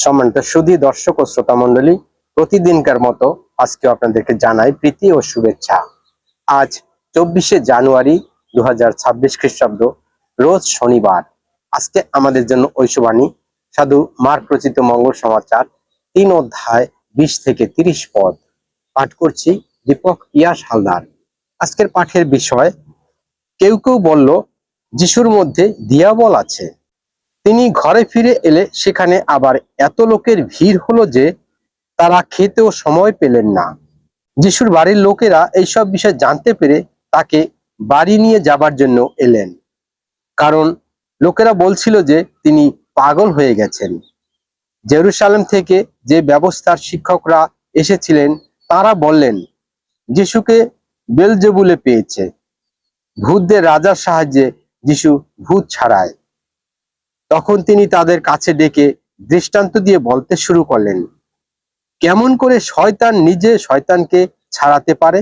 সম্মানিত সুধী দর্শক ও শ্রোতা মণ্ডলী, প্রতিদিনকার মতো আজকে আপনাদেরকে জানাই প্রীতি ও শুভেচ্ছা। আজ 24শে জানুয়ারি 2026 খ্রিস্টাব্দ, রোজ শনিবার। আজকে আমাদের জন্য ঐশবাণী সাধু মার্ক রচিত মঙ্গল সমাচার 3 অধ্যায় 20 থেকে 30 পদ পাঠ করছি। দীপক ইয়াস হালদার। আজকের পাঠের বিষয়, কেউ কেউ বলল যিশুর মধ্যে দিয়াবল আছে। তিনি ঘরে ফিরে এলে সেখানে আবার এত লোকের ভিড় হলো যে তারা খেতেও সময় পেলেন না। যিশুর বাড়ির লোকেরা এইসব বিষয় জানতে পেরে তাকে বাড়ি নিয়ে যাবার জন্য এলেন, কারণ লোকেরা বলছিল যে তিনি পাগল হয়ে গেছেন। জেরুসালেম থেকে যে ব্যবস্থার শিক্ষকরা এসেছিলেন তারা বললেন, যিশুকে বেলজেবুলে পেয়েছে। ভূতদের রাজার সাহায্যে যিশু ভূত ছাড়ায়। তখন তিনি তাদের কাছে ডেকে দৃষ্টান্ত দিয়ে বলতে শুরু করলেন, কেমন করে শয়তান নিজে শয়তানকে ছাড়াতে পারে?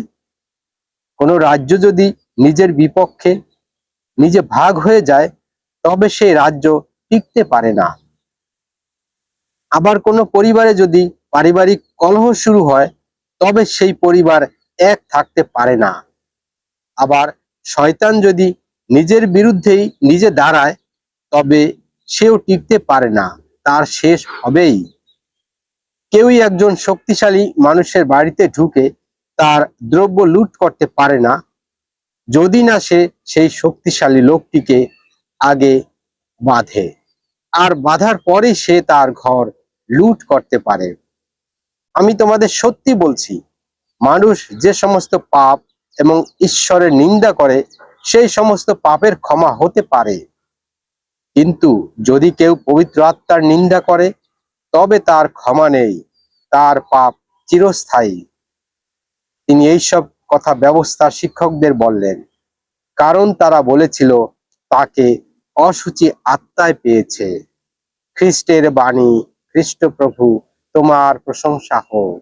কোনো রাজ্য যদি নিজের বিপক্ষে নিজে ভাগ হয়ে যায় তবে সেই রাজ্য টিকতে পারে না। আবার কোনো পরিবারে যদি পারিবারিক কলহ শুরু হয় তবে সেই পরিবার এক থাকতে পারে না। আবার শয়তান যদি নিজের বিরুদ্ধেই নিজে দাঁড়ায় তবে সেও টিকতে পারে না, তার শেষ হবেই। কেউই একজন শক্তিশালী মানুষের বাড়িতে ঢুকে তার দ্রব্য লুট করতে পারে না যদি না সে সেই শক্তিশালী লোকটিকে আগে বাঁধে, আর বাঁধার পরে সে তার ঘর লুট করতে পারে। আমি তোমাদের সত্যি বলছি, মানুষ যে সমস্ত পাপ এবং ঈশ্বরের নিন্দা করে সেই সমস্ত পাপের ক্ষমা হতে পারে, কিন্তু যদি কেউ পবিত্র আত্মার নিন্দা করে তবে তার ক্ষমা নেই, তার পাপ চিরস্থায়ী। তিনি এইসব কথা ব্যবস্থার শিক্ষকদের বললেন, কারণ তারা বলেছিল তাকে অশুচি আত্মায় পেয়েছে। খ্রিস্টের বাণী। খ্রিস্ট প্রভু, তোমার প্রশংসা হোক।